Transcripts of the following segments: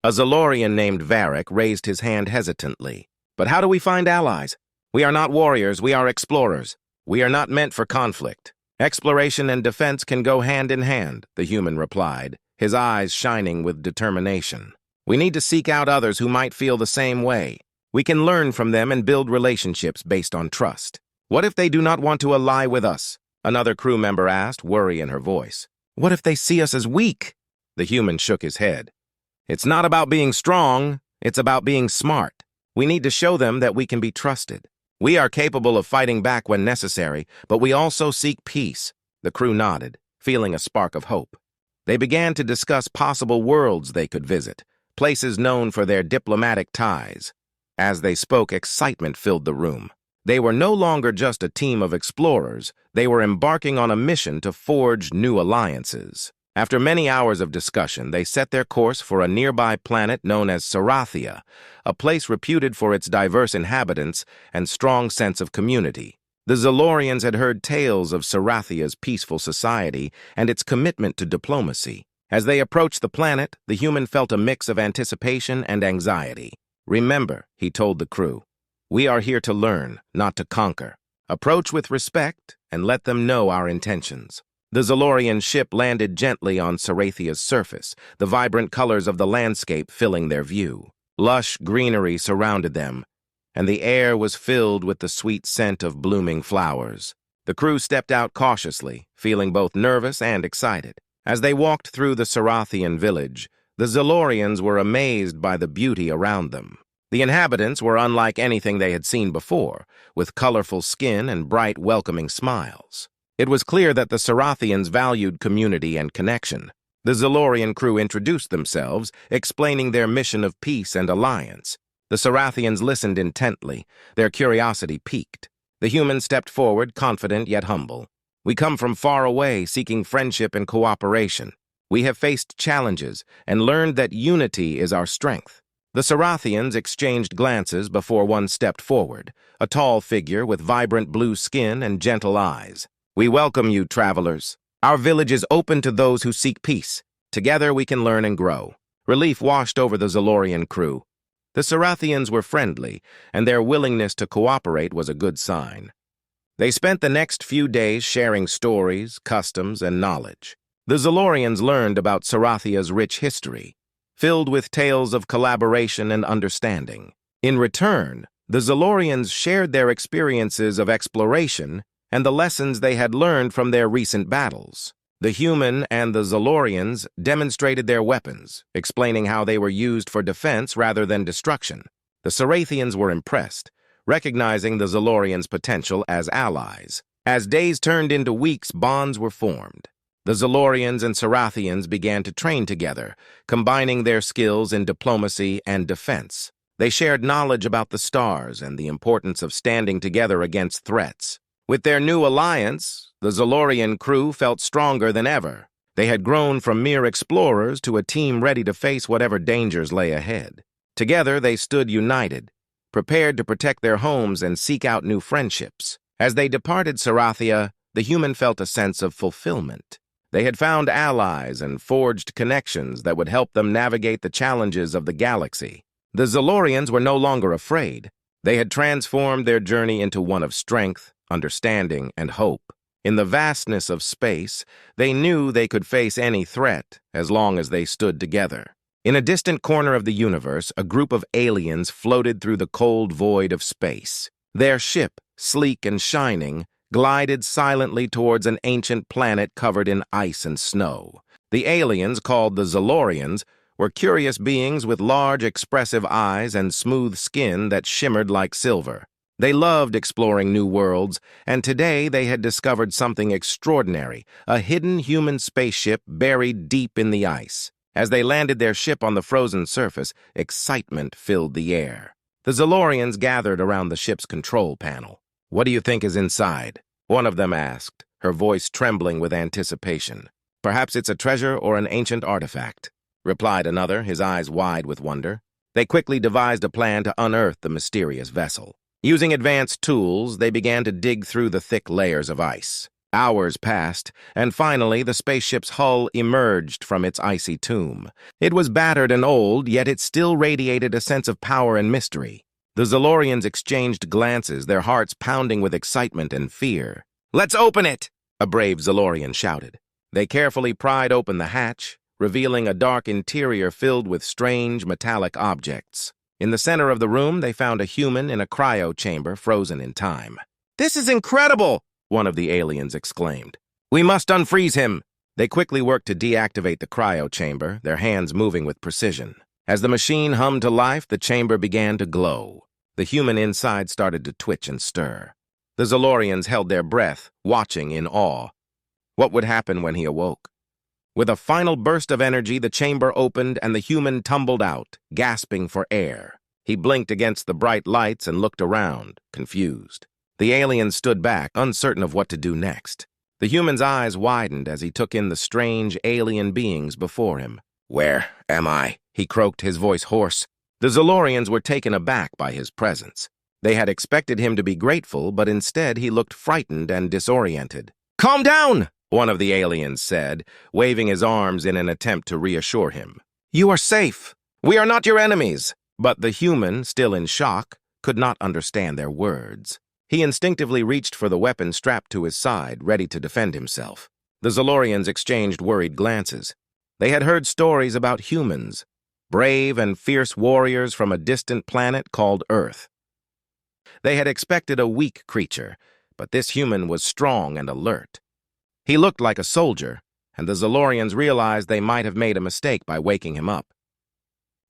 A Zalorian named Varric raised his hand hesitantly. But how do we find allies? We are not warriors, we are explorers. We are not meant for conflict. Exploration and defense can go hand in hand, the human replied, his eyes shining with determination. We need to seek out others who might feel the same way. We can learn from them and build relationships based on trust. What if they do not want to ally with us? Another crew member asked, worry in her voice. What if they see us as weak? The human shook his head. It's not about being strong, it's about being smart. We need to show them that we can be trusted. We are capable of fighting back when necessary, but we also seek peace. The crew nodded, feeling a spark of hope. They began to discuss possible worlds they could visit, places known for their diplomatic ties. As they spoke, excitement filled the room. They were no longer just a team of explorers, they were embarking on a mission to forge new alliances. After many hours of discussion, they set their course for a nearby planet known as Sarathia, a place reputed for its diverse inhabitants and strong sense of community. The Zalorians had heard tales of Sarathia's peaceful society and its commitment to diplomacy. As they approached the planet, the human felt a mix of anticipation and anxiety. Remember, he told the crew, we are here to learn, not to conquer. Approach with respect and let them know our intentions. The Zalorian ship landed gently on Sarathia's surface, the vibrant colors of the landscape filling their view. Lush greenery surrounded them, and the air was filled with the sweet scent of blooming flowers. The crew stepped out cautiously, feeling both nervous and excited. As they walked through the Sarathian village, the Zalorians were amazed by the beauty around them. The inhabitants were unlike anything they had seen before, with colorful skin and bright, welcoming smiles. It was clear that the Sarathians valued community and connection. The Zalorian crew introduced themselves, explaining their mission of peace and alliance. The Sarathians listened intently, their curiosity piqued. The human stepped forward, confident yet humble. We come from far away, seeking friendship and cooperation. We have faced challenges and learned that unity is our strength. The Sarathians exchanged glances before one stepped forward, a tall figure with vibrant blue skin and gentle eyes. We welcome you, travelers. Our village is open to those who seek peace. Together we can learn and grow. Relief washed over the Zalorian crew. The Sarathians were friendly, and their willingness to cooperate was a good sign. They spent the next few days sharing stories, customs, and knowledge. The Zalorians learned about Sarathia's rich history, filled with tales of collaboration and understanding. In return, the Zalorians shared their experiences of exploration and the lessons they had learned from their recent battles. The human and the Zalorians demonstrated their weapons, explaining how they were used for defense rather than destruction. The Sarathians were impressed, recognizing the Zalorians' potential as allies. As days turned into weeks, bonds were formed. The Zalorians and Sarathians began to train together, combining their skills in diplomacy and defense. They shared knowledge about the stars and the importance of standing together against threats. With their new alliance, the Zalorian crew felt stronger than ever. They had grown from mere explorers to a team ready to face whatever dangers lay ahead. Together, they stood united, prepared to protect their homes and seek out new friendships. As they departed Sarathia, the human felt a sense of fulfillment. They had found allies and forged connections that would help them navigate the challenges of the galaxy. The Zalorians were no longer afraid. They had transformed their journey into one of strength, understanding, and hope. In the vastness of space, they knew they could face any threat as long as they stood together. In a distant corner of the universe, a group of aliens floated through the cold void of space. Their ship, sleek and shining, glided silently towards an ancient planet covered in ice and snow. The aliens, called the Zalorians, were curious beings with large, expressive eyes and smooth skin that shimmered like silver. They loved exploring new worlds, and today they had discovered something extraordinary, a hidden human spaceship buried deep in the ice. As they landed their ship on the frozen surface, excitement filled the air. The Zalorians gathered around the ship's control panel. "What do you think is inside?" one of them asked, her voice trembling with anticipation. "Perhaps it's a treasure or an ancient artifact," replied another, his eyes wide with wonder. They quickly devised a plan to unearth the mysterious vessel. Using advanced tools, they began to dig through the thick layers of ice. Hours passed, and finally the spaceship's hull emerged from its icy tomb. It was battered and old, yet it still radiated a sense of power and mystery. The Zalorians exchanged glances, their hearts pounding with excitement and fear. "Let's open it!" a brave Zalorian shouted. They carefully pried open the hatch, revealing a dark interior filled with strange metallic objects. In the center of the room, they found a human in a cryo chamber frozen in time. "This is incredible!" one of the aliens exclaimed. "We must unfreeze him!" They quickly worked to deactivate the cryo chamber, their hands moving with precision. As the machine hummed to life, the chamber began to glow. The human inside started to twitch and stir. The Zalorians held their breath, watching in awe. What would happen when he awoke? With a final burst of energy, the chamber opened and the human tumbled out, gasping for air. He blinked against the bright lights and looked around, confused. The alien stood back, uncertain of what to do next. The human's eyes widened as he took in the strange alien beings before him. "Where am I?" he croaked, his voice hoarse. The Zalorians were taken aback by his presence. They had expected him to be grateful, but instead he looked frightened and disoriented. "Calm down!" one of the aliens said, waving his arms in an attempt to reassure him. "You are safe. We are not your enemies." But the human, still in shock, could not understand their words. He instinctively reached for the weapon strapped to his side, ready to defend himself. The Zalorians exchanged worried glances. They had heard stories about humans, brave and fierce warriors from a distant planet called Earth. They had expected a weak creature, but this human was strong and alert. He looked like a soldier, and the Zalorians realized they might have made a mistake by waking him up.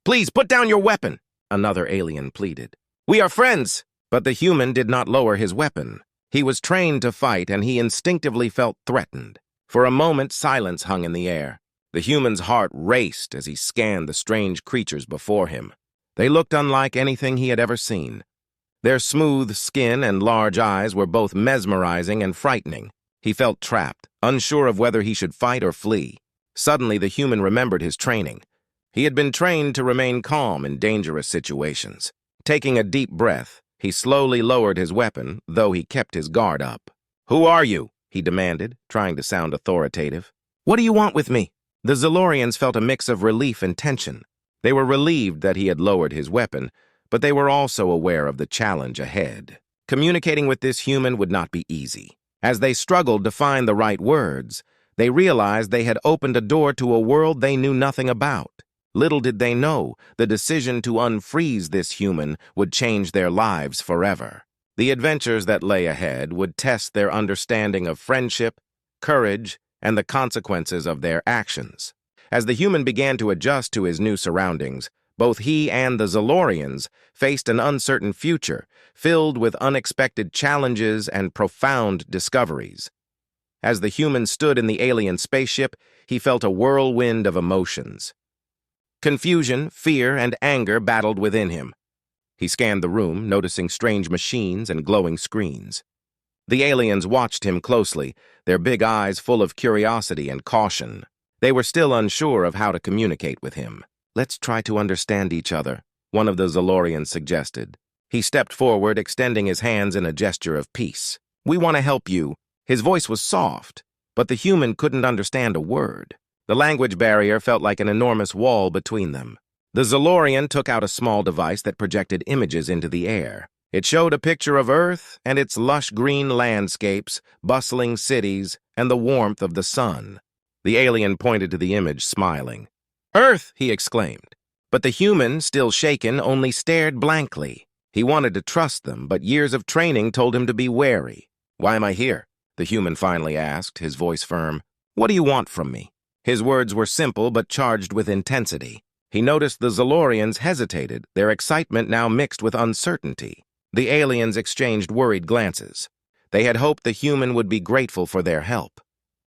"Please, put down your weapon," another alien pleaded. "We are friends." But the human did not lower his weapon. He was trained to fight, and he instinctively felt threatened. For a moment, silence hung in the air. The human's heart raced as he scanned the strange creatures before him. They looked unlike anything he had ever seen. Their smooth skin and large eyes were both mesmerizing and frightening. He felt trapped, unsure of whether he should fight or flee. Suddenly, the human remembered his training. He had been trained to remain calm in dangerous situations. Taking a deep breath, he slowly lowered his weapon, though he kept his guard up. "Who are you?" he demanded, trying to sound authoritative. "What do you want with me?" The Zalorians felt a mix of relief and tension. They were relieved that he had lowered his weapon, but they were also aware of the challenge ahead. Communicating with this human would not be easy. As they struggled to find the right words, they realized they had opened a door to a world they knew nothing about. Little did they know, the decision to unfreeze this human would change their lives forever. The adventures that lay ahead would test their understanding of friendship, courage, and the consequences of their actions. As the human began to adjust to his new surroundings, both he and the Zalorians faced an uncertain future, filled with unexpected challenges and profound discoveries. As the human stood in the alien spaceship, he felt a whirlwind of emotions. Confusion, fear, and anger battled within him. He scanned the room, noticing strange machines and glowing screens. The aliens watched him closely, their big eyes full of curiosity and caution. They were still unsure of how to communicate with him. "Let's try to understand each other," one of the Zalorians suggested. He stepped forward, extending his hands in a gesture of peace. "We want to help you." His voice was soft, but the human couldn't understand a word. The language barrier felt like an enormous wall between them. The Zalorian took out a small device that projected images into the air. It showed a picture of Earth and its lush green landscapes, bustling cities, and the warmth of the sun. The alien pointed to the image, smiling. "Earth!" he exclaimed. But the human, still shaken, only stared blankly. He wanted to trust them, but years of training told him to be wary. "Why am I here?" the human finally asked, his voice firm. "What do you want from me?" His words were simple but charged with intensity. He noticed the Zalorians hesitated, their excitement now mixed with uncertainty. The aliens exchanged worried glances. They had hoped the human would be grateful for their help.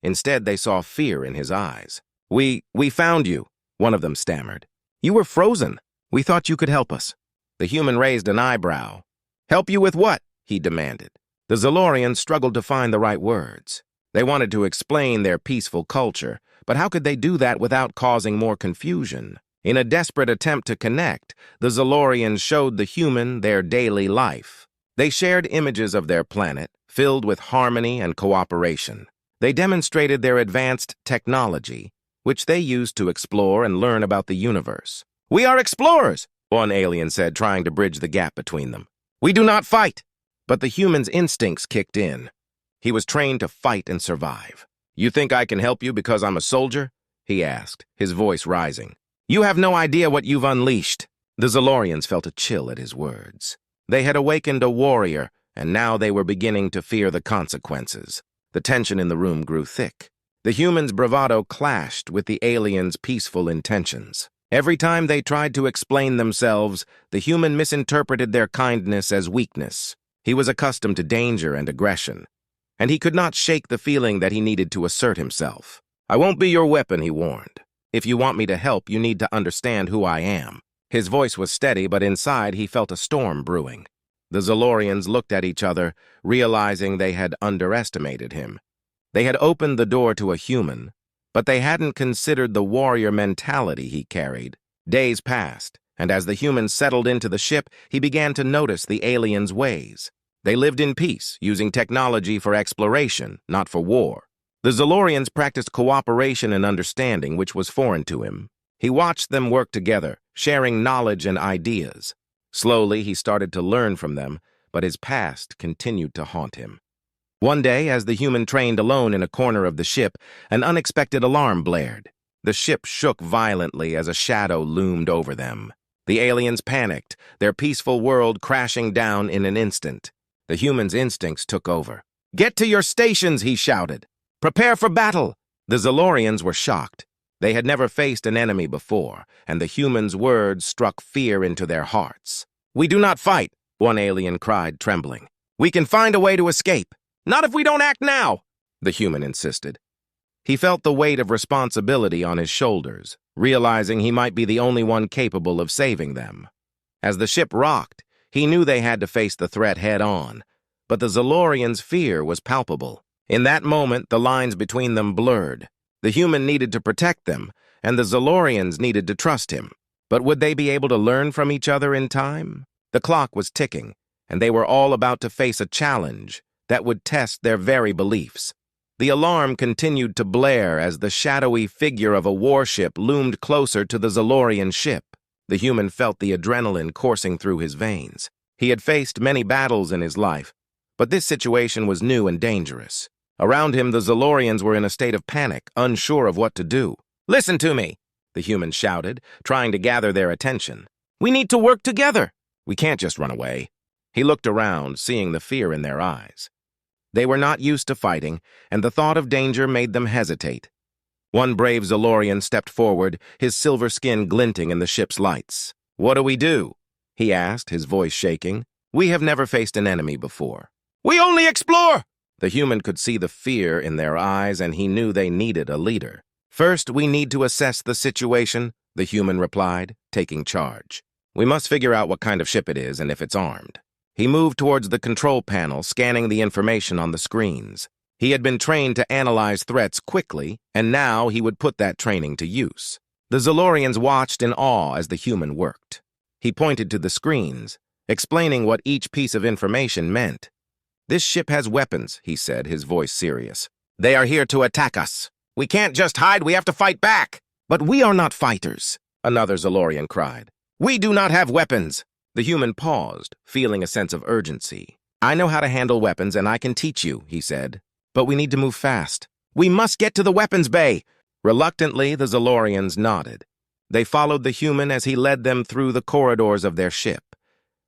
Instead, they saw fear in his eyes. We found you," one of them stammered. "You were frozen. We thought you could help us." The human raised an eyebrow. "Help you with what?" he demanded. The Zalorians struggled to find the right words. They wanted to explain their peaceful culture, but how could they do that without causing more confusion? In a desperate attempt to connect, the Zalorians showed the human their daily life. They shared images of their planet, filled with harmony and cooperation. They demonstrated their advanced technology, which they used to explore and learn about the universe. "We are explorers," one alien said, trying to bridge the gap between them. "We do not fight." But the human's instincts kicked in. He was trained to fight and survive. "You think I can help you because I'm a soldier?" he asked, his voice rising. "You have no idea what you've unleashed." The Zalorians felt a chill at his words. They had awakened a warrior, and now they were beginning to fear the consequences. The tension in the room grew thick. The human's bravado clashed with the alien's peaceful intentions. Every time they tried to explain themselves, the human misinterpreted their kindness as weakness. He was accustomed to danger and aggression, and he could not shake the feeling that he needed to assert himself. "I won't be your weapon," he warned. "If you want me to help, you need to understand who I am." His voice was steady, but inside he felt a storm brewing. The Zalorians looked at each other, realizing they had underestimated him. They had opened the door to a human, but they hadn't considered the warrior mentality he carried. Days passed, and as the human settled into the ship, he began to notice the aliens' ways. They lived in peace, using technology for exploration, not for war. The Zalorians practiced cooperation and understanding, which was foreign to him. He watched them work together, sharing knowledge and ideas. Slowly, he started to learn from them, but his past continued to haunt him. One day, as the human trained alone in a corner of the ship, an unexpected alarm blared. The ship shook violently as a shadow loomed over them. The aliens panicked, their peaceful world crashing down in an instant. The human's instincts took over. "Get to your stations," he shouted. "Prepare for battle." The Zalorians were shocked. They had never faced an enemy before, and the human's words struck fear into their hearts. "We do not fight," one alien cried, trembling. "We can find a way to escape." "Not if we don't act now," the human insisted. He felt the weight of responsibility on his shoulders, realizing he might be the only one capable of saving them. As the ship rocked, he knew they had to face the threat head-on, but the Zalorians' fear was palpable. In that moment, the lines between them blurred. The human needed to protect them, and the Zalorians needed to trust him. But would they be able to learn from each other in time? The clock was ticking, and they were all about to face a challenge that would test their very beliefs. The alarm continued to blare as the shadowy figure of a warship loomed closer to the Zalorian ship. The human felt the adrenaline coursing through his veins. He had faced many battles in his life, but this situation was new and dangerous. Around him, the Zalorians were in a state of panic, unsure of what to do. "Listen to me," the human shouted, trying to gather their attention. "We need to work together. We can't just run away." He looked around, seeing the fear in their eyes. They were not used to fighting, and the thought of danger made them hesitate. One brave Zalorian stepped forward, his silver skin glinting in the ship's lights. "What do we do?" he asked, his voice shaking. "We have never faced an enemy before." "We only explore!" The human could see the fear in their eyes, and he knew they needed a leader. "First, we need to assess the situation," the human replied, taking charge. "We must figure out what kind of ship it is and if it's armed." He moved towards the control panel, scanning the information on the screens. He had been trained to analyze threats quickly, and now he would put that training to use. The Zalorians watched in awe as the human worked. He pointed to the screens, explaining what each piece of information meant. "This ship has weapons," he said, his voice serious. "They are here to attack us. We can't just hide, we have to fight back." "But we are not fighters," another Zalorian cried. "We do not have weapons." The human paused, feeling a sense of urgency. "I know how to handle weapons, and I can teach you," he said. "But we need to move fast. We must get to the weapons bay." Reluctantly, the Zalorians nodded. They followed the human as he led them through the corridors of their ship,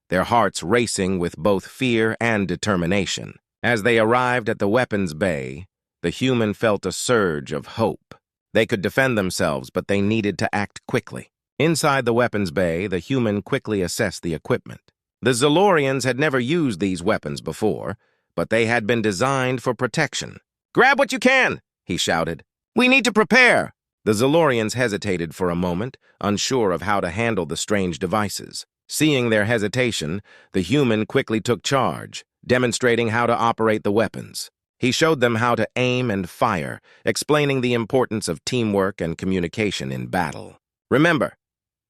their hearts racing with both fear and determination. As they arrived at the weapons bay, the human felt a surge of hope. They could defend themselves, but they needed to act quickly. Inside the weapons bay, the human quickly assessed the equipment. The Zalorians had never used these weapons before, but they had been designed for protection. "Grab what you can," he shouted. "We need to prepare." The Zalorians hesitated for a moment, unsure of how to handle the strange devices. Seeing their hesitation, the human quickly took charge, demonstrating how to operate the weapons. He showed them how to aim and fire, explaining the importance of teamwork and communication in battle. "Remember,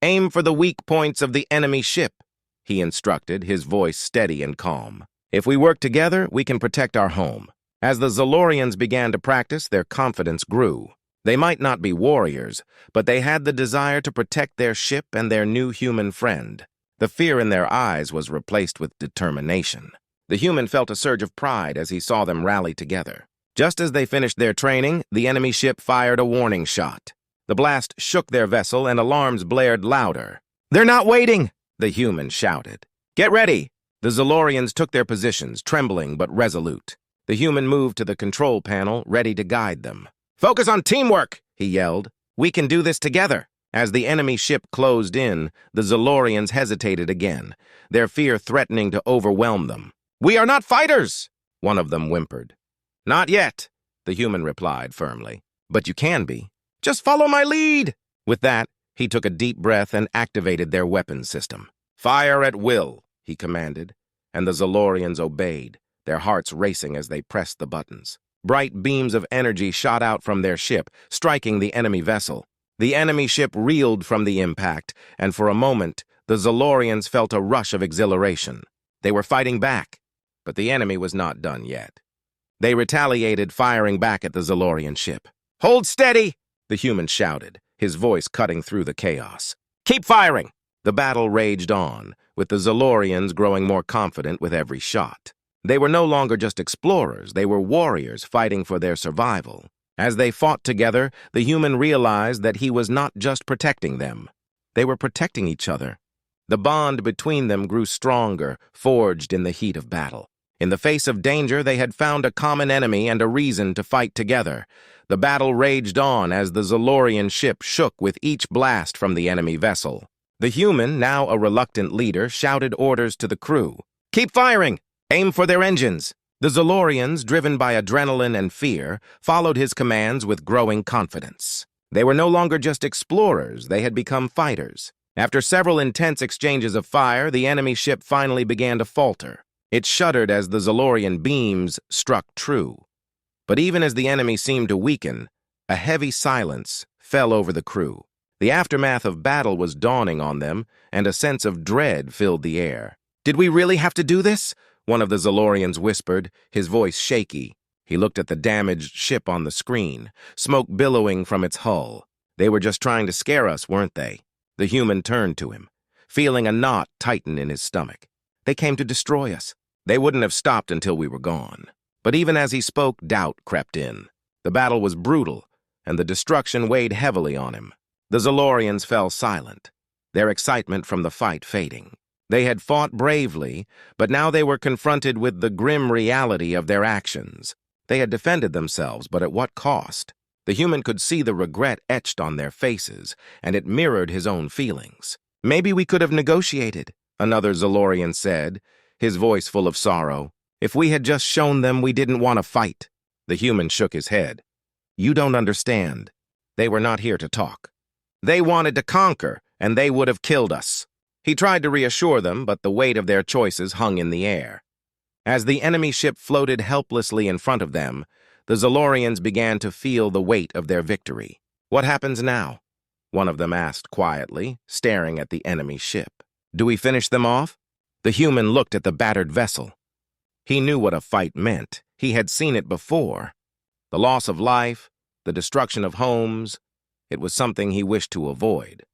aim for the weak points of the enemy ship," he instructed, his voice steady and calm. If we work together, we can protect our home. As the Zolorians began to practice, their confidence grew. They might not be warriors, but they had the desire to protect their ship and their new human friend. The fear in their eyes was replaced with determination. The human felt a surge of pride as he saw them rally together. Just as they finished their training, the enemy ship fired a warning shot. The blast shook their vessel and alarms blared louder. "They're not waiting!" the human shouted. "Get ready!" The Zolorians took their positions, trembling but resolute. The human moved to the control panel, ready to guide them. "Focus on teamwork!" he yelled. "We can do this together!" As the enemy ship closed in, the Zolorians hesitated again, their fear threatening to overwhelm them. "We are not fighters!" one of them whimpered. "Not yet," the human replied firmly. "But you can be. Just follow my lead!" With that, he took a deep breath and activated their weapons system. "Fire at will," he commanded, and the Zolorians obeyed, their hearts racing as they pressed the buttons. Bright beams of energy shot out from their ship, striking the enemy vessel. The enemy ship reeled from the impact, and for a moment, the Zolorians felt a rush of exhilaration. They were fighting back, but the enemy was not done yet. They retaliated, firing back at the Zolorian ship. "Hold steady!" the human shouted, his voice cutting through the chaos. "Keep firing!" The battle raged on, with the Zolorians growing more confident with every shot. They were no longer just explorers, they were warriors fighting for their survival. As they fought together, the human realized that he was not just protecting them. They were protecting each other. The bond between them grew stronger, forged in the heat of battle. In the face of danger, they had found a common enemy and a reason to fight together. The battle raged on as the Zolorian ship shook with each blast from the enemy vessel. The human, now a reluctant leader, shouted orders to the crew. "Keep firing! Aim for their engines!" The Zolorians, driven by adrenaline and fear, followed his commands with growing confidence. They were no longer just explorers, they had become fighters. After several intense exchanges of fire, the enemy ship finally began to falter. It shuddered as the Zolorian beams struck true. But even as the enemy seemed to weaken, a heavy silence fell over the crew. The aftermath of battle was dawning on them, and a sense of dread filled the air. "Did we really have to do this?" one of the Zolorians whispered, his voice shaky. He looked at the damaged ship on the screen, smoke billowing from its hull. "They were just trying to scare us, weren't they?" The human turned to him, feeling a knot tighten in his stomach. "They came to destroy us. They wouldn't have stopped until we were gone." But even as he spoke, doubt crept in. The battle was brutal, and the destruction weighed heavily on him. The Zolorians fell silent, their excitement from the fight fading. They had fought bravely, but now they were confronted with the grim reality of their actions. They had defended themselves, but at what cost? The human could see the regret etched on their faces, and it mirrored his own feelings. "Maybe we could have negotiated," another Zolorian said, his voice full of sorrow. "If we had just shown them we didn't want to fight." The human shook his head. "You don't understand. They were not here to talk. They wanted to conquer, and they would have killed us." He tried to reassure them, but the weight of their choices hung in the air. As the enemy ship floated helplessly in front of them, the Zolorians began to feel the weight of their victory. "What happens now?" one of them asked quietly, staring at the enemy ship. "Do we finish them off?" The human looked at the battered vessel. He knew what a fight meant. He had seen it before. The loss of life, the destruction of homes, it was something he wished to avoid.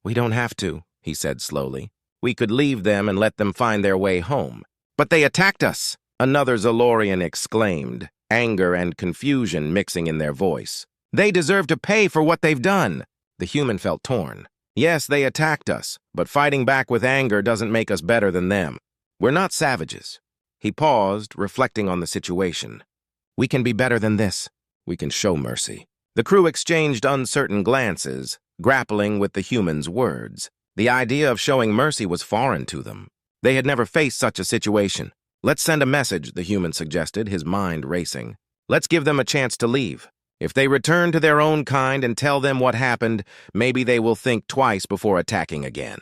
"We don't have to," he said slowly. "We could leave them and let them find their way home." "But they attacked us!" another Zolorian exclaimed, anger and confusion mixing in their voice. "They deserve to pay for what they've done." The human felt torn. "Yes, they attacked us, but fighting back with anger doesn't make us better than them. We're not savages." He paused, reflecting on the situation. "We can be better than this. We can show mercy." The crew exchanged uncertain glances, grappling with the human's words. The idea of showing mercy was foreign to them. They had never faced such a situation. "Let's send a message," the human suggested, his mind racing. "Let's give them a chance to leave. If they return to their own kind and tell them what happened, maybe they will think twice before attacking again."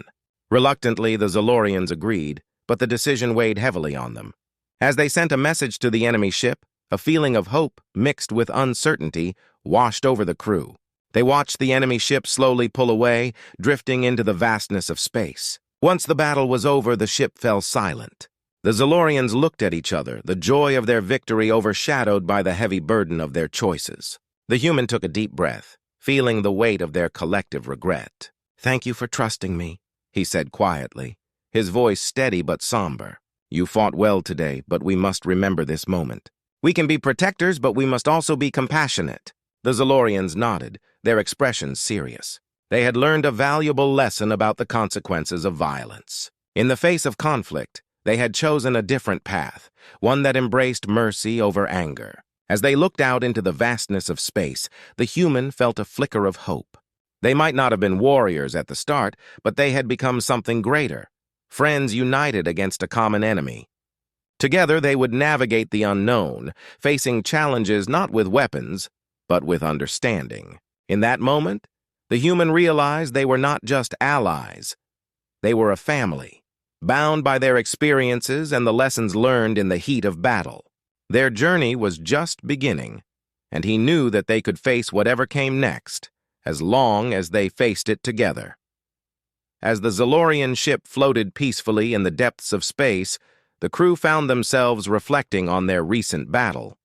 Reluctantly, the Zolorians agreed, but the decision weighed heavily on them. As they sent a message to the enemy ship, a feeling of hope mixed with uncertainty washed over the crew. They watched the enemy ship slowly pull away, drifting into the vastness of space. Once the battle was over, the ship fell silent. The Zalorians looked at each other, the joy of their victory overshadowed by the heavy burden of their choices. The human took a deep breath, feeling the weight of their collective regret. "Thank you for trusting me," he said quietly, his voice steady but somber. "You fought well today, but we must remember this moment. We can be protectors, but we must also be compassionate." The Zalorians nodded, their expressions serious. They had learned a valuable lesson about the consequences of violence. In the face of conflict, they had chosen a different path, one that embraced mercy over anger. As they looked out into the vastness of space, the human felt a flicker of hope. They might not have been warriors at the start, but they had become something greater, friends united against a common enemy. Together, they would navigate the unknown, facing challenges not with weapons, but with understanding. In that moment, the human realized they were not just allies. They were a family, bound by their experiences and the lessons learned in the heat of battle. Their journey was just beginning, and he knew that they could face whatever came next, as long as they faced it together. As the Zalorian ship floated peacefully in the depths of space, the crew found themselves reflecting on their recent battle.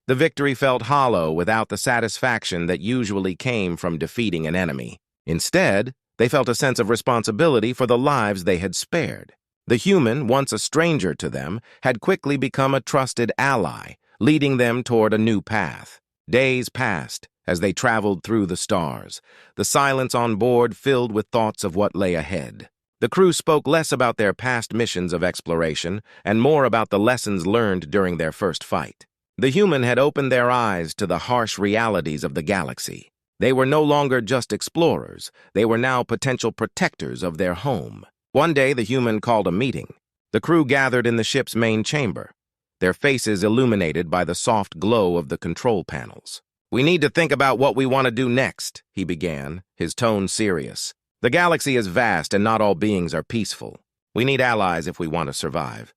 The victory felt hollow without the satisfaction that usually came from defeating an enemy. Instead, they felt a sense of responsibility for the lives they had spared. The human, once a stranger to them, had quickly become a trusted ally, leading them toward a new path. Days passed as they traveled through the stars, the silence on board filled with thoughts of what lay ahead. The crew spoke less about their past missions of exploration and more about the lessons learned during their first fight. The human had opened their eyes to the harsh realities of the galaxy. They were no longer just explorers. They were now potential protectors of their home. One day, the human called a meeting. The crew gathered in the ship's main chamber, their faces illuminated by the soft glow of the control panels. "We need to think about what we want to do next," he began, his tone serious. "The galaxy is vast and not all beings are peaceful. We need allies if we want to survive.